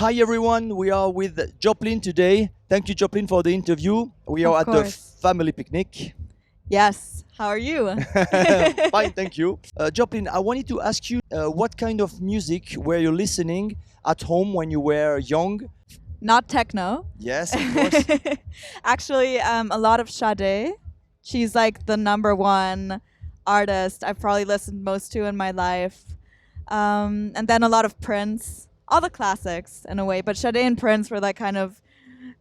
Hi everyone, we are with Joplyn today. Thank you, Joplyn, for the interview. We are Of at the course. Familly Piknik. Yes. How are you? Fine, thank you. Joplyn, I wanted to ask you what kind of music were you listening at home when you were young? Not techno. Yes, of course. Actually, a lot of Sade. She's like the number one artist I've probably listened most to in my life. And then a lot of Prince. All the classics in a way. But Sade and Prince were like kind of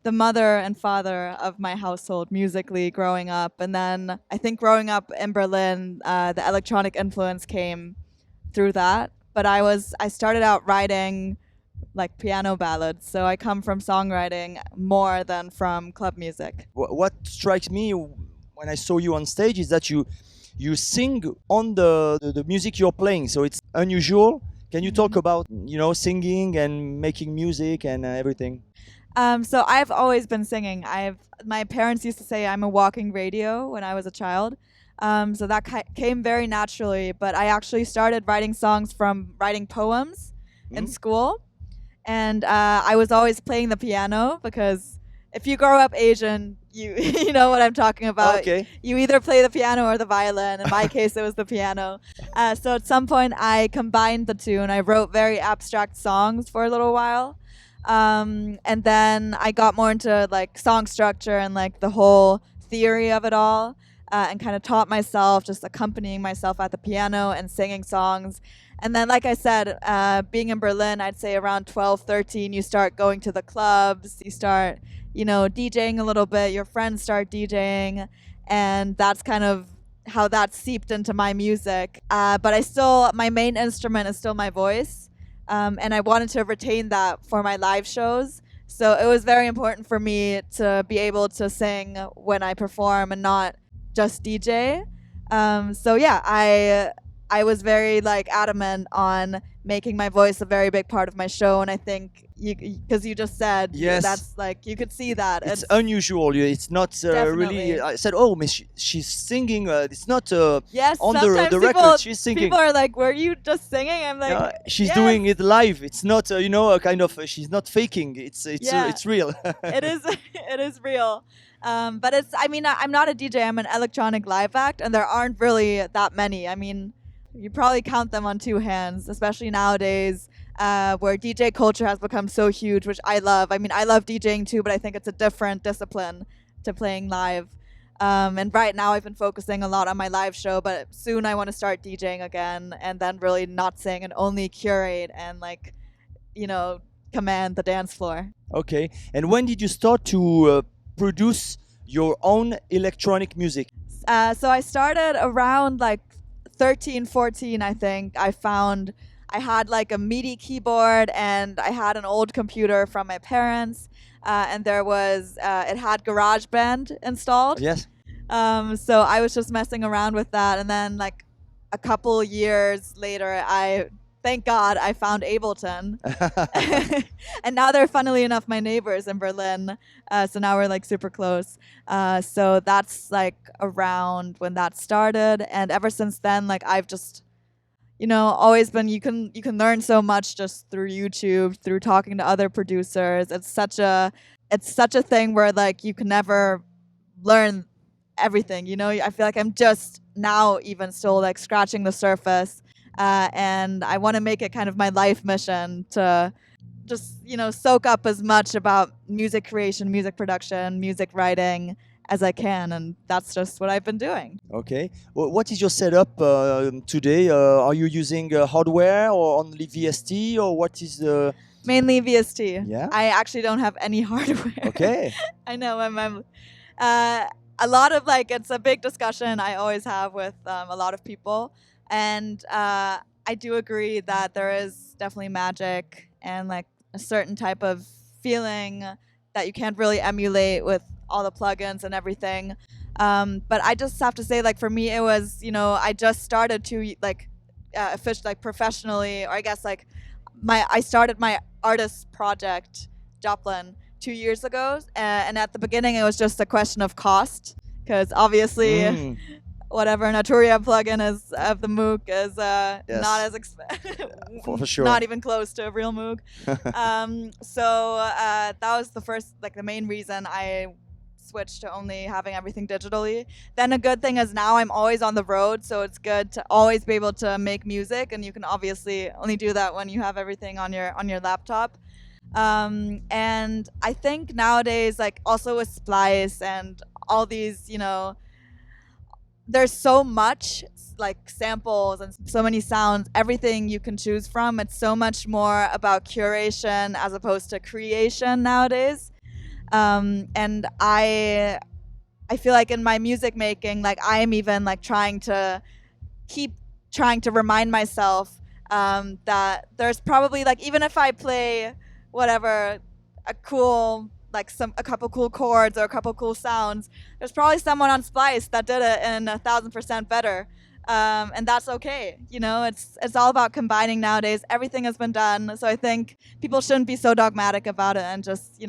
the mother and father of my household musically growing up. And then I think growing up in Berlin, the electronic influence came through that. But I started out writing like piano ballads, so I come from songwriting more than from club music. What strikes me when I saw you on stage is that you sing on the music you're playing, so it's unusual. Can you talk about singing and making music and everything? So I've always been singing. My parents used to say I'm a walking radio when I was a child. So that came very naturally. But I actually started writing songs from writing poems in school, and I was always playing the piano because if you grow up Asian, you know what I'm talking about. Okay. You either play the piano or the violin. In my case, it was the piano. So at some point, I combined the two, and I wrote very abstract songs for a little while. And then I got more into like song structure and like the whole theory of it all, and kind of taught myself just accompanying myself at the piano and singing songs. And then, like I said, being in Berlin, I'd say around 12, 13, you start going to the clubs, you start, DJing a little bit, your friends start DJing, and that's kind of how that seeped into my music. But my main instrument is still my voice. And I wanted to retain that for my live shows. So it was very important for me to be able to sing when I perform and not just DJ. So yeah, I was very adamant on making my voice a very big part of my show, and I think because you just said Yes. that's you could see that It's unusual. It's not really. Definitely. I said, oh, miss, she's singing. It's not yes. on Sometimes the record. She's singing. people are like, "Were you just singing?" I'm like, Yeah, she's yes. doing it live. It's not a kind of. She's not faking. Yeah. It's real. It is it is real. But I'm not a DJ. I'm an electronic live act, and there aren't really that many. I mean, you probably count them on two hands, especially nowadays, where DJ culture has become so huge, which I love. I mean, I love DJing too, but I think it's a different discipline to playing live. And right now I've been focusing a lot on my live show, but soon I want to start DJing again and then really not sing and only curate and command the dance floor. Okay. And when did you start to produce your own electronic music? So I started around 13, 14, I think. I had a MIDI keyboard and I had an old computer from my parents, and it had GarageBand installed. Yes. So I was just messing around with that, and then a couple years later, thank God I found Ableton. And now they're, funnily enough, my neighbors in Berlin. So now we're super close. So that's around when that started. And ever since then, I've just, always been, you can learn so much just through YouTube, through talking to other producers. It's such a thing where you can never learn everything. I feel like I'm just now even still scratching the surface. And I want to make it kind of my life mission to just, soak up as much about music creation, music production, music writing as I can. And that's just what I've been doing. Okay. Well, what is your setup today? Are you using hardware or only VST, or what is the... Mainly VST. Yeah? I actually don't have any hardware. Okay. I know. A lot of it's a big discussion I always have with a lot of people. And I do agree that there is definitely magic and a certain type of feeling that you can't really emulate with all the plugins and everything. But I just have to say, for me, it was, I just started to professionally, or I guess I started my artist project, Joplyn, 2 years ago. And at the beginning, it was just a question of cost, because obviously whatever Naturia plugin is of the Moog is Yes. not as For sure. not even close to a real Moog. So that was the main reason I switched to only having everything digitally. Then a good thing is now I'm always on the road, so it's good to always be able to make music, and you can obviously only do that when you have everything on your laptop. And I think nowadays, like also with Splice and all these, there's so much like samples and so many sounds, everything you can choose from. It's so much more about curation as opposed to creation nowadays. And I feel like in my music making, like I'm even like keep trying to remind myself that there's probably like, even if I play whatever a couple cool chords or a couple cool sounds, there's probably someone on Splice that did it in 1,000% better. And that's okay. It's all about combining nowadays. Everything has been done. So I think people shouldn't be so dogmatic about it and just,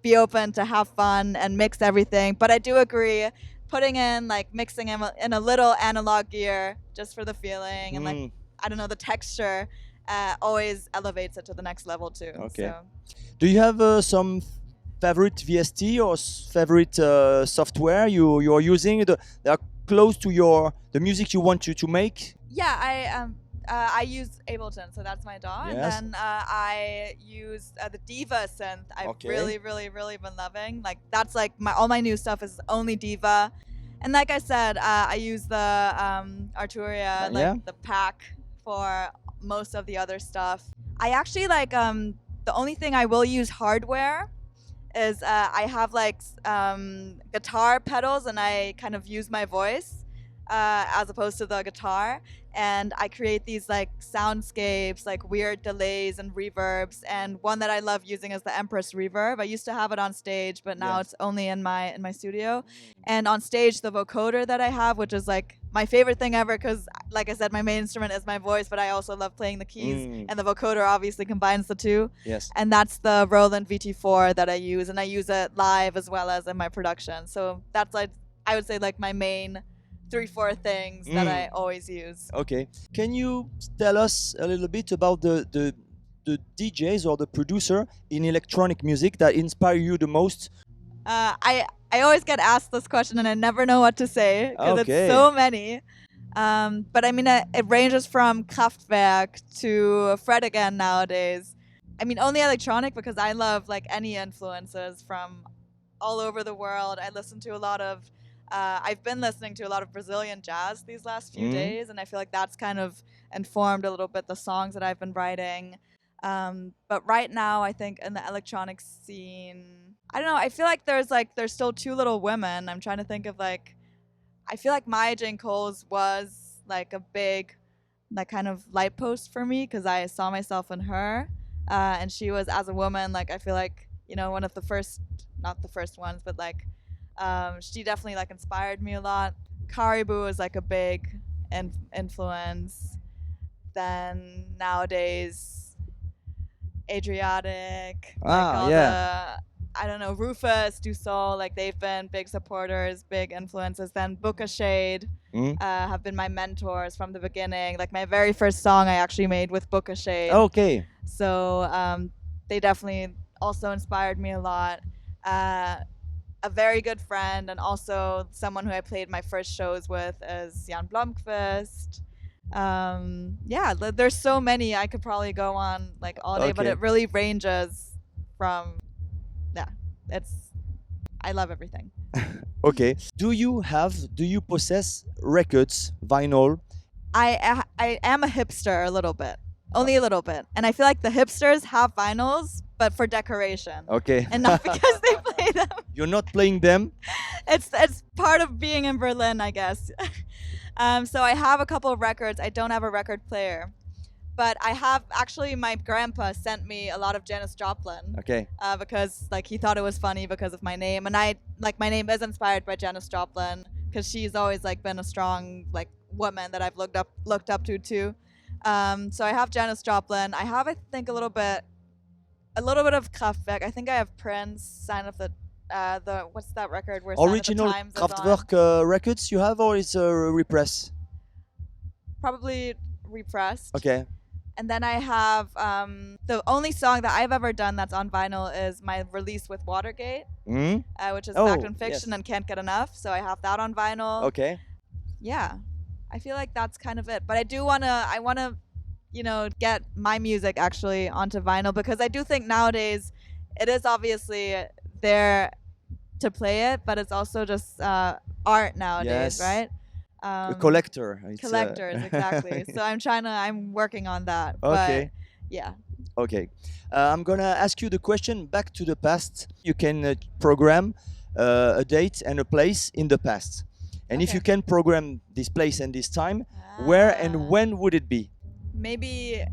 be open to have fun and mix everything. But I do agree, putting in like mixing in a little analog gear just for the feeling and like, I don't know, the texture always elevates it to the next level too. Okay. So. Do you have some favorite VST or favorite software you are using? They are close to the music you want to make? Yeah, I use Ableton, so that's my DAW. Yes. And then I use the Diva synth. I've really, really, really been loving. Like that's like all my new stuff is only Diva. And like I said, I use the Arturia, the pack for most of the other stuff. I actually like the only thing I will use hardware is I have like guitar pedals, and I kind of use my voice as opposed to the guitar, and I create these like soundscapes, like weird delays and reverbs. And one that I love using is the Empress reverb. I used to have it on stage, but now it's only in my studio. And on stage, the vocoder that I have, which is like my favorite thing ever, because like I said, my main instrument is my voice, but I also love playing the keys, and the vocoder obviously combines the two. Yes. And that's the Roland VT4 that I use, and I use it live as well as in my production. So that's like, I would say, like my main 3-4 things that I always use. Okay. Can you tell us a little bit about the DJs or the producer in electronic music that inspire you the most? I always get asked this question, and I never know what to say because it's so many. But I mean, it ranges from Kraftwerk to Fred again nowadays. I mean, only electronic because I love like any influences from all over the world. I listen to a lot of I've been listening to a lot of Brazilian jazz these last few days, and I feel like that's kind of informed a little bit the songs that I've been writing. But right now, I think in the electronic scene, I don't know, I feel like there's still Two Little Women. I'm trying to think of like, I feel like Maya Jane Coles was like a big like kind of light post for me because I saw myself in her, and she was, as a woman, like I feel like, one of the first, not the first ones, but like she definitely like inspired me a lot. Caribou is like a big influence. Then nowadays, Adriatic, I don't know, Rufus, Du Sol, like they've been big supporters, big influences. Then Booka Shade have been my mentors from the beginning. Like my very first song I actually made with Booka Shade. Okay. So they definitely also inspired me a lot. A very good friend and also someone who I played my first shows with is Jan Blomqvist. There's so many. I could probably go on like all day, but it really ranges from, I love everything. Okay. Do you possess records, vinyl? I am a hipster a little bit. Only a little bit. And I feel like the hipsters have vinyls, but for decoration. Okay. And not because they play them. You're not playing them? It's part of being in Berlin, I guess. So I have a couple of records. I don't have a record player. But I have, actually, my grandpa sent me a lot of Janis Joplin. Okay. Because like he thought it was funny because of my name. And my name is inspired by Janis Joplin because she's always like been a strong like woman that I've looked up to too. So I have Janis Joplin. I have, I think, a little bit of Kraftwerk. I think I have Prince, Sign of the what's that record where Sign of the Original Times is on? Kraftwerk records you have, or is a repress? Probably repressed. Okay. And then I have the only song that I've ever done that's on vinyl is my release with Watergate, which is Fact and Fiction and Can't Get Enough. So I have that on vinyl. Okay. Yeah, I feel like that's kind of it. But I wanna, get my music actually onto vinyl, because I do think nowadays it is obviously there to play it, but it's also just art nowadays, Yes. right? A collector. Collectors, exactly. So I'm working on that. Okay. But yeah. Okay. I'm gonna ask you the question back to the past. You can program a date and a place in the past. And if Okay. you can program this place and this time, where and when would it be? Maybe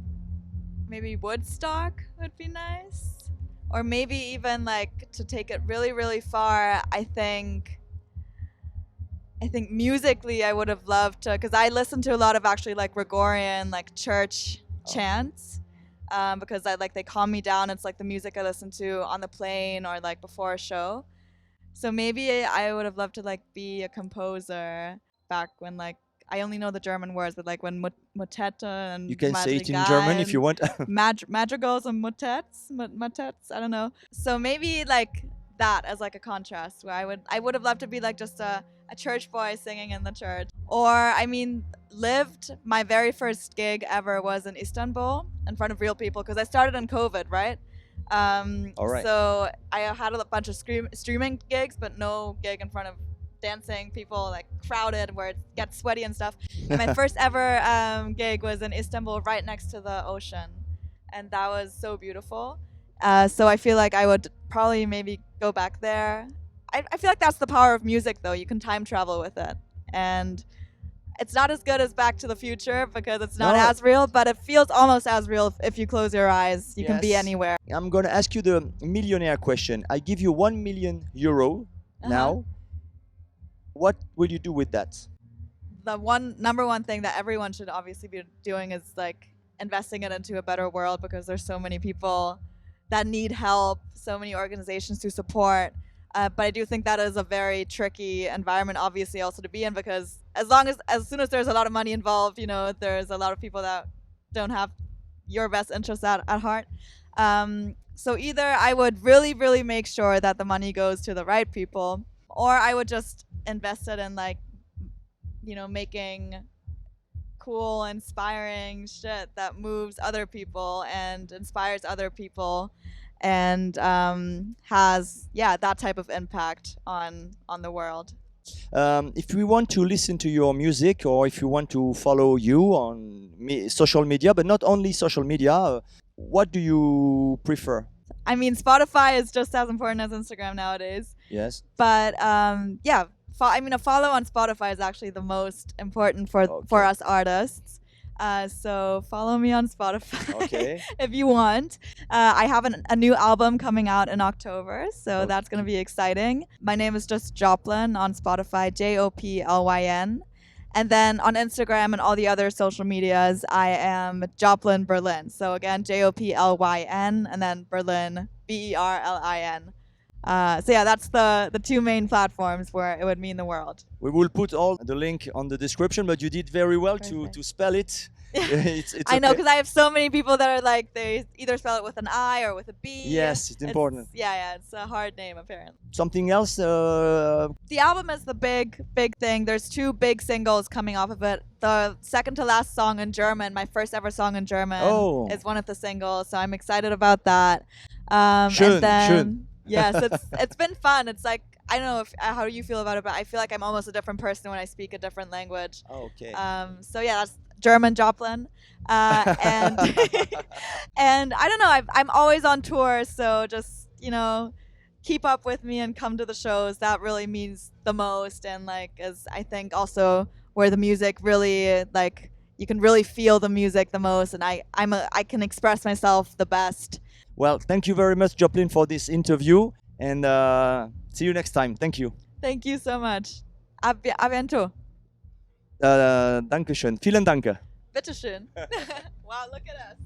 Woodstock would be nice. Or maybe even like to take it really, really far, I think musically I would have loved to, because I listen to a lot of actually like Gregorian, like church chants, because they calm me down. It's like the music I listen to on the plane or like before a show. So maybe I would have loved to like be a composer back when like I only know the German words, but like when Motette and You can say it in German if you want. madrigals and motets, I don't know. So maybe like that as like a contrast, where I would have loved to be like just a church boy singing in the church. Or lived my very first gig ever was in Istanbul in front of real people, because I started in COVID, right? All right. So I had a bunch of streaming gigs, but no gig in front of dancing people, like crowded, where it gets sweaty and stuff. And my first ever gig was in Istanbul, right next to the ocean, and that was so beautiful. So I feel like I would probably maybe go back there. I feel like that's the power of music, though. You can time travel with it, and it's not as good as Back to the Future because it's not as real, but it feels almost as real if you close your eyes. You can be anywhere. I'm going to ask you the millionaire question. I give you 1 million euro now. What will you do with that? The number one thing that everyone should obviously be doing is like investing it into a better world, because there's so many people that need help, so many organizations to support. But I do think that is a very tricky environment, obviously, also to be in, because as soon as there's a lot of money involved, there's a lot of people that don't have your best interests at heart. So either I would really, really make sure that the money goes to the right people, or I would just invest it in making cool, inspiring shit that moves other people and inspires other people, and has that type of impact on the world. If we want to listen to your music, or if you want to follow you on social media, but not only social media, what do you prefer? I mean, Spotify is just as important as Instagram nowadays. Yes. But a follow on Spotify is actually the most important for us artists. So follow me on Spotify if you want. I have a new album coming out in October, so that's going to be exciting. My name is just Joplyn on Spotify, Joplyn. And then on Instagram and all the other social medias, I am Joplyn Berlin. So again, Joplyn, and then Berlin, Berlin. That's the two main platforms where it would mean the world. We will put all the link on the description, but you did very well to spell it. It's I know, because I have so many people that are like, they either spell it with an I or with a B. Yes, it's important. It's a hard name, apparently. Something else? The album is the big thing. There's 2 big singles coming off of it. The second to last song in German, my first ever song in German, is one of the singles. So I'm excited about that. Schön. Yes, it's been fun. It's like, I don't know how you feel about it, but I feel like I'm almost a different person when I speak a different language. Okay. That's German Joplyn, and and I don't know. I'm always on tour, so just keep up with me and come to the shows. That really means the most, and is I think also where the music really you can really feel the music the most, and I can express myself the best. Well, thank you very much, Joplyn, for this interview, and see you next time. Thank you. Thank you so much. A bientôt. Dankeschön. Vielen Dank. Bitteschön. Wow, look at us.